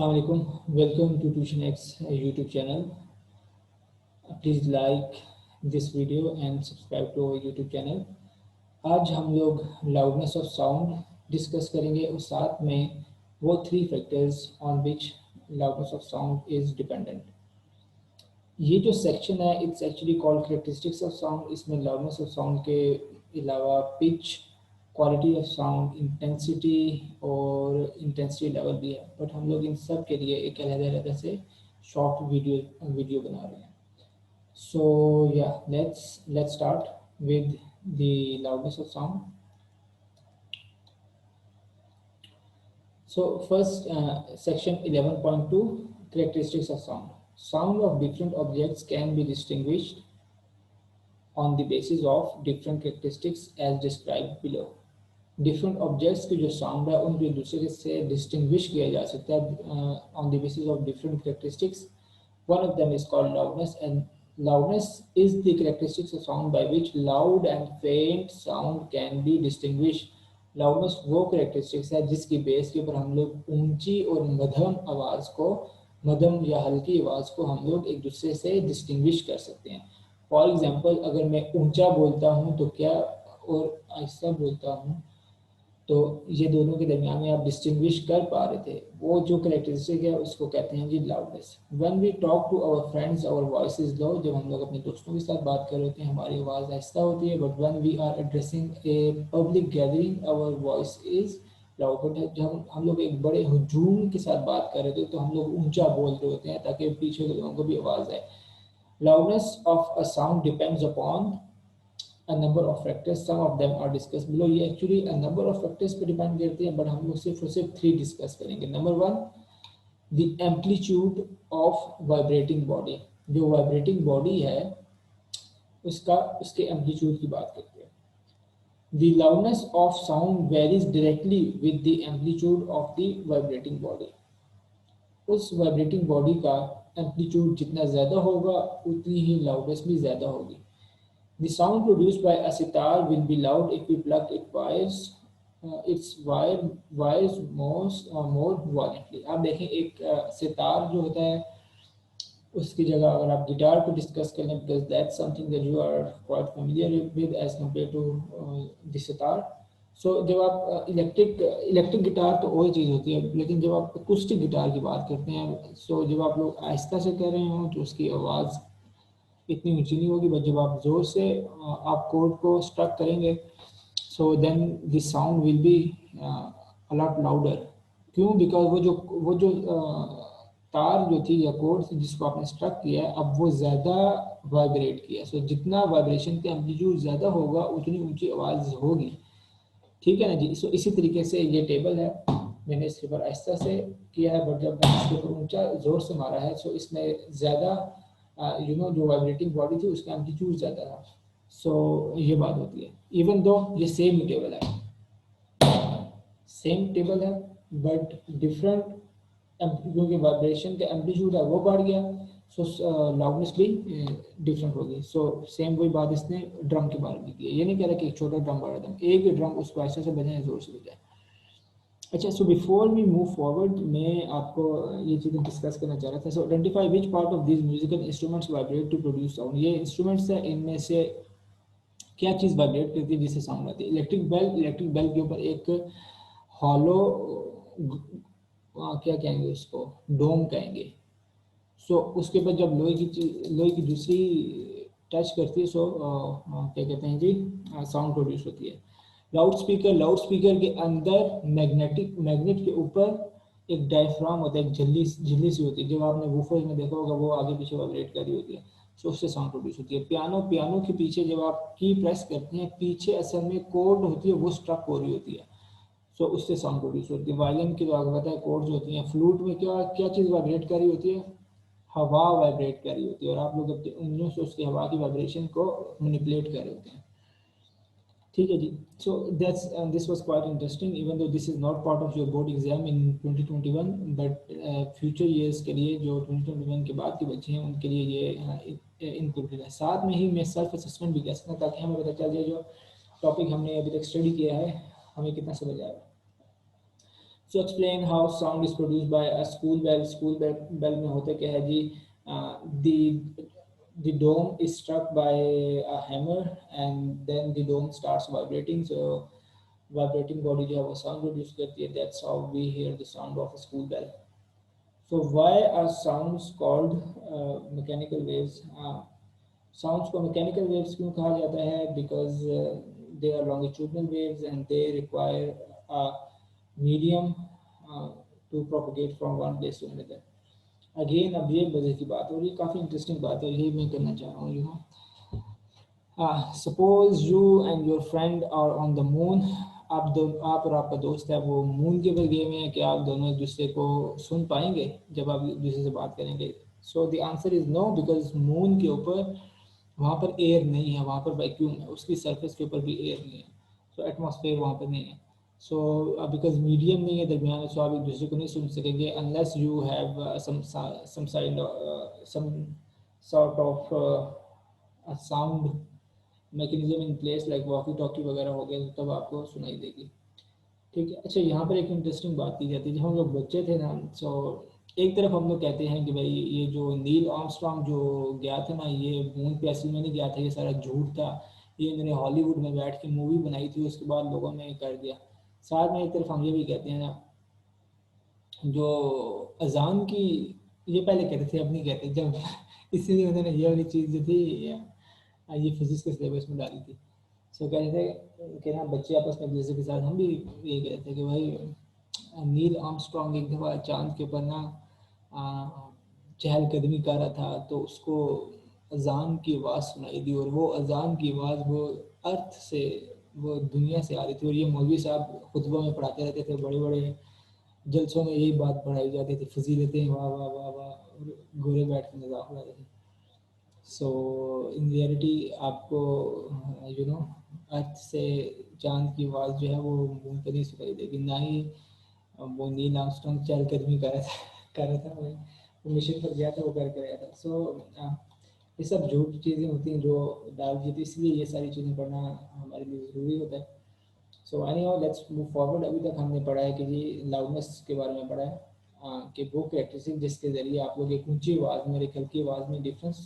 Assalamu alaikum. Welcome to Tuition X YouTube channel. Please like this video and subscribe to our YouTube channel. आज हम लोग loudness of sound discuss करेंगे और साथ में वो 3 factors on which loudness of sound is dependent. ये जो सेक्शन है it's actually called characteristics of sound. इसमें loudness of sound के अलावा pitch, quality of sound, intensity और इंटेंसिटी लेवल भी है, बट हम लोग इन सब के लिए एक अलग से शॉर्ट वीडियो बना रहे हैं. सो या let's start with the loudness of sound. So first section 11.2 characteristics of sound. Sound of different objects can be distinguished on the basis of different characteristics as described below. Different objects की जो sound है उनको एक दूसरे से distinguish किया जा सकता है on the basis of different characteristics. One of them is called loudness, and loudness is the characteristics of sound by which loud and faint sound can be distinguish. Loudness वो कैरेक्टरिस्टिक्स है जिसकी base के ऊपर हम लोग ऊंची और मध्यम या हल्की आवाज़ को हम लोग एक दूसरे से डिस्टिंग्विश कर सकते हैं. फॉर एग्जांपल, अगर मैं ऊंचा बोलता हूँ तो क्या और आहिस्ता बोलता हूँ तो ये दोनों के दरमियान में आप डिस्टिंग्विश कर पा रहे थे. वो जो कैरेक्टरिस्टिक है उसको कहते हैं जी loudness. When we talk to our friends our voice is low. जब हम लोग अपने दोस्तों के साथ बात कर रहे होते हैं हमारी आवाज़ आहिस्ता होती है. But when we are addressing a public gathering our voice is loud. But जब हम लोग एक बड़े हुजूम के साथ बात कर रहे थे तो हम लोग ऊंचा बोल रहे होते हैं ताकि पीछे के लोगों को भी आवाज़ आए. Loudness of a sound depends upon a number of factors. Some of them are discussed below. ये actually a number of factors पे डिपेंड करते हैं, बट हम लोग सिर्फ और सिर्फ 3 डिस्कस करेंगे. Number 1, the amplitude of vibrating body. जो वाइब्रेटिंग बॉडी है उसके एम्पलीट्यूड की बात करते हैं. The loudness of sound varies directly with the amplitude of the vibrating body. उस वाइब्रेटिंग बॉडी का एम्पलीट्यूड जितना ज़्यादा होगा उतनी ही लाउडनेस भी ज़्यादा होगी. The sound produced by a sitar will be loud if we plug its wires more violently. आप देखें एक सितार जो होता है उसकी जगह अगर आप गिटार को डिस्कस कर लें, because that's something that you are quite familiar with as compared to the sitar. So जब आप इलेक्ट्रिक गिटार तो वही चीज़ होती है, लेकिन जब आप अकूस्टिक गिटार की बात करते हैं, सो जब आप लोग आहिस्ता से कर रहे हो तो उसकी आवाज़ इतनी ऊंची नहीं होगी, बट जब आप जोर से आप कोड को स्ट्रक करेंगे so then the sound will be a lot louder. क्यों? बिकॉज वो जो तार जो थी या कोड थी जिसको आपने स्ट्रक किया है अब वो ज़्यादा वाइब्रेट किया. सो जितना वाइब्रेशन का एम्पलीट्यूड ज़्यादा होगा उतनी ऊंची आवाज़ होगी. ठीक है ना जी. सो इसी तरीके से ये टेबल है, मैंने इसके ऊपर आहिस्ता से किया है, बट जब मैंने इसके ऊपर ऊंचा जोर से मारा है सो इसमें ज़्यादा जो वाइब्रेटिंग बॉडी थी उसका एम्पलीट्यूड ज़्यादा था. सो ये बात होती है. इवन दो ये सेम टेबल है बट डिफरेंट, क्योंकि वाइब्रेशन का एम्पलीट्यूड है वो बढ़ गया सो लाउडनेस भी डिफरेंट हो गई. सो सेम वही बात इसने ड्रम के बारे में की है. ये नहीं कह रहा कि एक छोटा ड्रम बड़ा ड्रम, एक ही ड्रम उसको ऐसे से बजाएं जोर से बजाएं. अच्छा, so before we move forward मैं आपको ये चीज़ें डिस्कस करना चाह रहा था. So identify which part of this musical instruments vibrate to produce sound. ये इंस्ट्रूमेंट्स है, इनमें से क्या चीज़ वाइब्रेट करती है जिससे साउंड आती है. इलेक्ट्रिक बेल के ऊपर एक हॉलो क्या कहेंगे उसको, डोम कहेंगे. सो उसके ऊपर जब लोहे की दूसरी टच करती है सो क्या कहते हैं जी, साउंड प्रोड्यूस होती है. लाउड स्पीकर के अंदर मैग्नेट के ऊपर एक डायफ्राम होता है, एक झिल्ली सी होती है. जब आपने वूफर में देखा होगा वो आगे पीछे वाइब्रेट कर रही होती है, सो उससे साउंड प्रोड्यूस होती है. पियानो के पीछे जब आप की प्रेस करते हैं पीछे असल में कॉर्ड होती है वो स्ट्रक हो रही होती है, सो उससे साउंड प्रोड्यूस होती है. वायलिन की तो आपको पता है कॉर्ड्स होती हैं. फ्लूट में क्या चीज़ वाइब्रेट कर रही होती है, हवा वाइब्रेट कर रही होती है, और आप लोग अपनी उंगलियों से उसकी हवा की वाइब्रेशन को मैनिपुलेट कर रहे होते हैं. ठीक है जी. So this was quite interesting even though this is not part of your board exam in 2021, but future years के लिए जो 2021 के बाद के बच्चे हैं उनके लिए ये इंक्लूडेड है. साथ में ही मैं सेल्फ असेसमेंट भी कर सकता हूँ ताकि हमें पता चल जाए जो टॉपिक हमने अभी तक स्टडी किया है हमें कितना समझ आएगा. So explain how sound is produce by a school bell. School bell में होता क्या है जी, the dome is struck by a hammer and then the dome starts vibrating, so vibrating body जो है वो sound produce करती है, that's how we hear the sound of a school bell. So why are sounds called mechanical waves? Sounds को mechanical waves क्यों कहा जाता है? Because they are longitudinal waves and they require a medium uh, to propagate from one place to another. Again अब ये मजे की बात और ये काफ़ी इंटरेस्टिंग बात है, यही मैं करना चाह रहा हूँ suppose you and your friend are on the moon. आप और आपका दोस्त है वो मून के ऊपर गए हुए हैं, क्या आप दोनों एक दूसरे को सुन पाएंगे जब आप एक दूसरे से बात करेंगे? So the answer is no, because moon के ऊपर वहाँ पर एयर नहीं है, वहाँ पर वैक्यूम है, उसकी सरफेस के ऊपर भी एयर नहीं है, सो एटमॉस्फेयर वहाँ पर नहीं है। सो बिकॉज मीडियम नहीं है दरमियान में, सो आप एक दूसरे को नहीं सुन सकेंगे unless you have some sort of a sound mechanism in place like walkie talkie वगैरह हो गया, तब आपको सुनाई देगी। ठीक है, अच्छा यहाँ पर एक इंटरेस्टिंग बात की जाती है, जब हम लोग बच्चे थे ना, सो एक तरफ हम लोग कहते हैं कि भाई ये जो नील आर्मस्ट्रॉन्ग जो गया था ना, ये मून पे असल में नहीं गया था, ये सारा झूठ था, ये मैंने हॉलीवुड में बैठ के मूवी बनाई थी, उसके बाद लोगों ने कर दिया। साथ में एक तरफ हम ये भी कहते हैं ना, जो अजान की, ये पहले कहते थे अब नहीं कहते, जब इसीलिए उन्होंने ये वाली चीज़ जो थी ये फिजिक्स के सिलेबस में डाली थी। सो कहते थे कि ना बच्चे आपस में एक दूसरे के साथ, हम भी ये कहते थे कि भाई नील आर्मस्ट्रॉन्ग एक दफ़ा चांद के ऊपर ना चहलकदमी कर रहा था, तो उसको अजान की आवाज़ सुनाई दी, और वो अजान की आवाज़ वो अर्थ से, वो दुनिया से आ रही थी, और ये मौलवी साहब खुतबा में पढ़ाते रहते थे, बड़े बड़े जलसों में यही बात पढ़ाई जाती थी, फजीलतें वाह वाह वाह वाह, और गोरे बैठ के मजाक उड़ाते थे। सो इन रियलिटी आपको यू नो अर्थ से चांद की आवाज़ जो है वो मून पर नहीं सुनाई देगी, ना ही वो नील आर्मस्ट्रॉन्ग चहलकदमी कर रहा था, वो मिशन पर गया था, वो करके आया था। सो ये सब झूठ चीज़ें होती हैं जो डाल दी थी, इसलिए ये सारी चीज़ें पढ़ना हमारे लिए ज़रूरी होता है। सो एनीहाउ लेट्स मूव फॉरवर्ड। अभी तक हमने पढ़ा है कि जी लाउडनेस के बारे में पढ़ा है, कि वो कैरेक्टरिस्टिक जिसके ज़रिए आप लोग एक ऊंची आवाज़ में और एक हल्की आवाज़ में डिफरेंस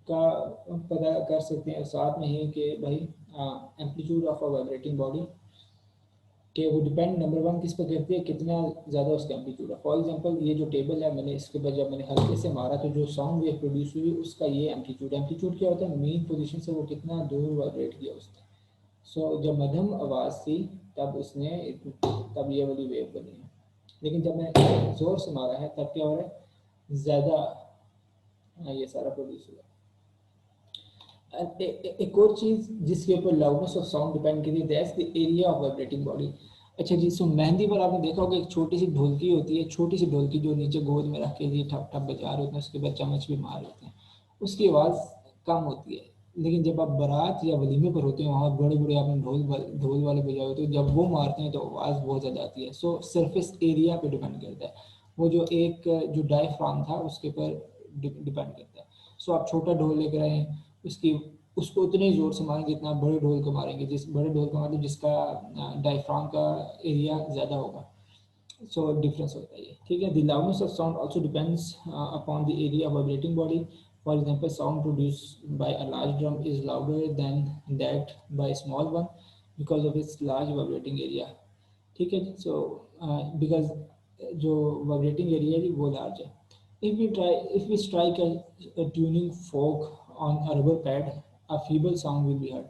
का पता कर सकते हैं। साथ में ही कि भाई amplitude of a vibrating body, कि वो डिपेंड नंबर वन किस पर करती है, कितना ज़्यादा उसका एम्पलीट्यूड है। फॉर एग्जांपल ये जो टेबल है, मैंने इसके ऊपर जब मैंने हल्के से मारा तो जो साउंड वेव प्रोड्यूस हुई उसका ये एम्पलीट्यूड। एम्पलीट्यूड क्या होता है? मेन पोजीशन से वो कितना दूर वाइब्रेट किया उसने। सो जब मध्यम आवाज़ थी तब उसने तब ये वाली वेव बनी है, लेकिन जब मैं ज़ोर से मारा है तब क्या हो रहा है? ज़्यादा ये सारा प्रोड्यूस हुआ। एक और चीज़ जिसके ऊपर लाउडनेस ऑफ साउंड डिपेंड करती है, that's the area of vibrating body. अच्छा जी, सो मेहंदी पर आपने देखा होगा एक छोटी सी ढोलकी होती है, छोटी सी ढोलकी जो नीचे गोद में रख के जी ठप ठप बजा रहे होते हैं, उसके बाद चम्मच भी मार रहे होते हैं, उसकी आवाज़ कम होती है। लेकिन जब आप बारात या वलीमे पर होते हैं, वहाँ बड़े बड़े आपने ढोल वाले बजाए होते हैं, जब वो मारते हैं तो आवाज़ बहुत ज़्यादा आती है। सो सरफेस एरिया पे डिपेंड करता है, वो जो एक जो डायफ्राम था उसके ऊपर डिपेंड करता है। सो आप छोटा ढोल लेकर आए, उसकी उसको उतने ही ज़ोर से मारेंगे जितना बड़े ढोल को मारेंगे, जिस बड़े ढोल का मतलब जिसका डायफ्राम का एरिया ज़्यादा होगा। सो डिफरेंस होता है ये, ठीक है। The loudness of sound also depends upon the area of vibrating body. For example sound produce by a large drum is louder than that by small one because of its large vibrating area, ठीक है। So because जो vibrating area है वो large है। If we strike a tuning fork on a rubber pad, a feeble sound will be heard.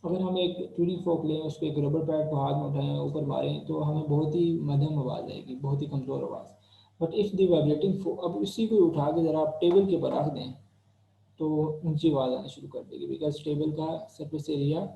अगर हम एक tuning फोक लें, उसको एक रबर पैड को हाथ में उठाएं, ऊपर मारें, तो हमें बहुत ही मध्यम आवाज़ आएगी, बहुत ही कमज़ोर आवाज़। बट इफ़ द वाइब्रेटिंग फोक, अब उसी को उठा के ज़रा आप टेबल के ऊपर रख दें तो ऊंची आवाज़ आना शुरू कर देगी, बिकॉज टेबल का सरफेस एरिया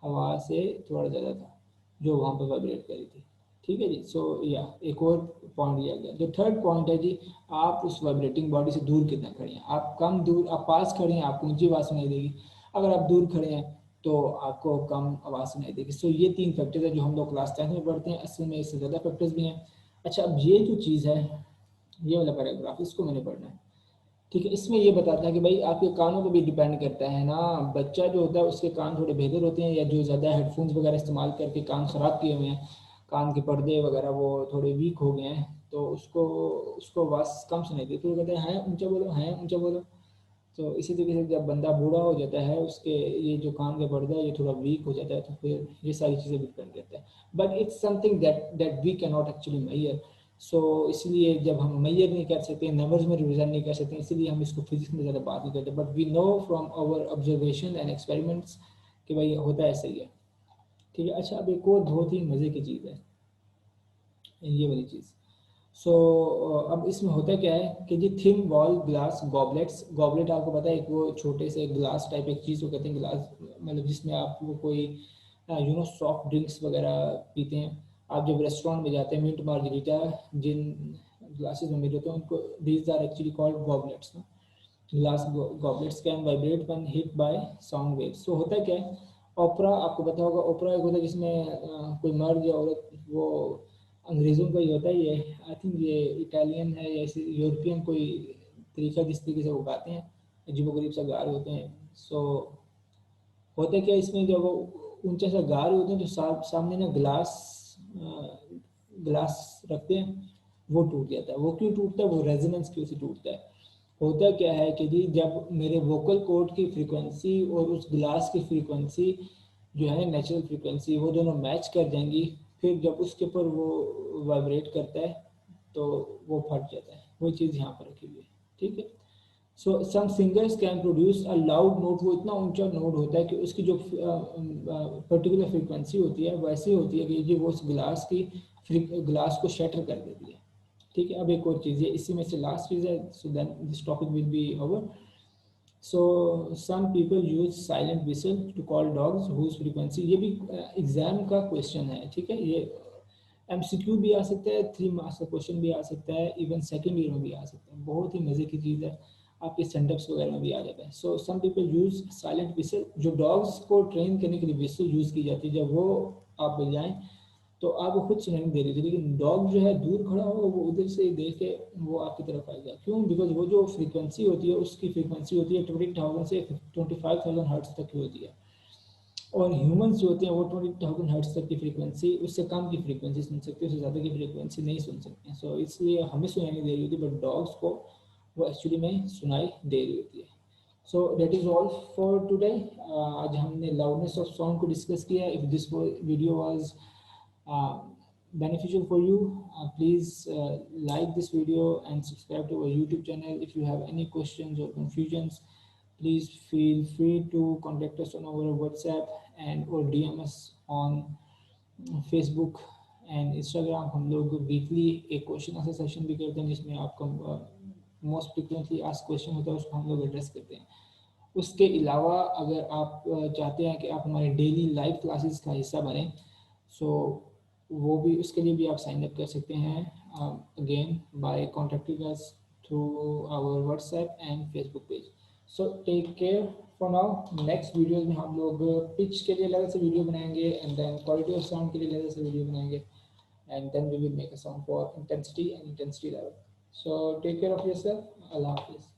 हवा से थोड़ा ज़्यादा था जो वहाँ पर वाइब्रेट कर रही थी, ठीक है जी। सो या एक और पॉइंट दिया गया। जो थर्ड पॉइंट है जी, आप उस वाइब्रेटिंग बॉडी से दूर कितना खड़े हैं। आप कम दूर, आप पास खड़े हैं आपको ऊंची आवाज़ सुनाई देगी, अगर आप दूर खड़े हैं तो आपको कम आवाज़ सुनाई देगी। सो ये 3 फैक्टर्स है जो हम लोग क्लास 10 में पढ़ते हैं, असल में इससे ज़्यादा फैक्टर्स भी हैं। अच्छा, अब ये जो चीज़ है, ये वाला पैराग्राफ, इसको मैंने पढ़ना है, ठीक है। इसमें ये बताता है कि भाई आपके कानों पर भी डिपेंड करता है ना, बच्चा जो होता है उसके कान थोड़े बेहतर होते हैं, या जो ज़्यादा हेडफोन्स वगैरह इस्तेमाल करके कान ख़राब किए हुए हैं, कान के पर्दे वगैरह वो थोड़े वीक हो गए हैं, तो उसको उसको आवाज़ कम सुनाई देती है, तो कहते हैं ऊंचा बोलो, है ऊंचा बोलो। तो इसी तरीके से जब बंदा बूढ़ा हो जाता है, उसके ये जो कान का पर्दा है ये थोड़ा वीक हो जाता है, तो फिर ये सारी चीज़ें डिपेंड करता है। But it's something that that we can not actually measure. So इसलिए जब हम मैयर नहीं कर सकते, नंबर्स में रिप्रेजेंट नहीं कर सकते, इसीलिए हम इसको फिजिक्स में ज़्यादा बात नहीं करते। But we know from our observation and experiments कि भाई होता ऐसा ही है। ठीक है। अच्छा, अब एक और बहुत ही मज़े की चीज़ है ये वाली चीज़। सो अब इसमें होता क्या है कि जी थिन वॉल ग्लास गॉबलेट्स, गॉबलेट आपको पता है एक वो छोटे से ग्लास टाइप एक चीज़ को कहते हैं ग्लास, मतलब जिसमें आप वो कोई सॉफ्ट ड्रिंक्स वगैरह पीते हैं। आप जब रेस्टोरेंट में जाते हैं, मिंट मार्गरीटा जिन ग्लासेस में मिल होते हैं उनको, these are actually called goblets. Glass goblets can vibrate when hit by sound waves. So होता क्या है, ओपरा आपको पता होगा, ओपरा एक होता है जिसमें कोई मर्द या औरत, वो अंग्रेज़ों का ही होता है ये, आई थिंक ये इटालियन है या ऐसे यूरोपियन कोई तरीका जिस तरीके से वो गाते हैं, अजीबो गरीब सा गा रहे होते हैं। सो होता क्या है इसमें, जब वो ऊंचा सा गा रहे होते हैं तो सामने ना ग्लास ग्लास रखते हैं, वो टूट जाता है। वो क्यों टूटता है, वो रेजोनेंस की वजह से टूटता है। होता क्या है कि जी जब मेरे वोकल कॉर्ड की फ्रीक्वेंसी और उस ग्लास की फ्रीक्वेंसी जो है नेचुरल फ्रीक्वेंसी, वो दोनों मैच कर जाएंगी, फिर जब उसके ऊपर वो वाइब्रेट करता है तो वो फट जाता है। वो चीज़ यहाँ पर रखी हुई है। ठीक है। So some singers can produce a loud note, वो इतना ऊंचा नोट होता है कि उसकी जो पर्टिकुलर फ्रीक्वेंसी होती है वैसी होती है कि ये वो उस ग्लास की ग्लास को शटर कर देती है। ठीक है। अब एक और चीज़ है, इसी में से लास्ट चीज़ है, so then this topic will be over. So some people use silent whistle to call dogs whose frequency, ये भी एग्जाम का क्वेश्चन है। ठीक है। ये एमसीक्यू भी आ सकता है, 3 मार्क्स का क्वेश्चन भी आ सकता है, इवन सेकंड ईयर में भी आ सकता है। बहुत ही मज़े की चीज़ है, आपके सेंटअप्स वगैरह में भी आ जाता है। So some people use silent whistle, जो डॉग्स को ट्रेन करने के लिए विसल यूज़ की जाती है, जब वो आप बजाएं तो आपको खुद सुनाई नहीं दे रही थी, लेकिन डॉग जो है दूर खड़ा हो, वो उधर से ही देखे वो आपकी तरफ आएगा। क्यों? बिकॉज वो जो फ्रीक्वेंसी होती है, उसकी फ्रीक्वेंसी होती है 20,000 से 25,000 हर्ट्ज तक की होती है। और ह्यूमंस जो होते हैं वो 20,000 हर्ट्ज तक की फ्रीक्वेंसी, उससे कम की फ्रीक्वेंसी सुन सकते हैं, उससे ज़्यादा की फ्रीक्वेंसी नहीं सुन सकते हैं। सो इसलिए हमें सुनाई नहीं दे रही होती, बट डॉग्स को वो एक्चुअली में सुनाई दे रही होती है। So that is all for today. आज हमने लाउडनेस ऑफ साउंड को डिस्कस किया। If this video was beneficial for you, please like this video and subscribe to our YouTube channel. If you have any questions or confusions, please feel free to contact us on our WhatsApp and or DM us on Facebook and Instagram. हम लोग weekly एक question answer session भी करते हैं, जिसमें आपका most frequently ask question होता है, उसको हम लोग एड्रेस करते हैं। उसके अलावा अगर आप चाहते हैं कि आप हमारे डेली लाइव क्लासेस का हिस्सा बने, सो वो भी, उसके लिए भी आप साइन अप कर सकते हैं, again by contacting us through our WhatsApp and Facebook page. So take care for now. Next videos में हम लोग पिच के लिए अलग से वीडियो बनाएंगे, and then quality of sound के लिए अलग से वीडियो बनाएंगे, and then we will make a sound for intensity and intensity level. So take care of yourself. अल्लाह हाफिज़।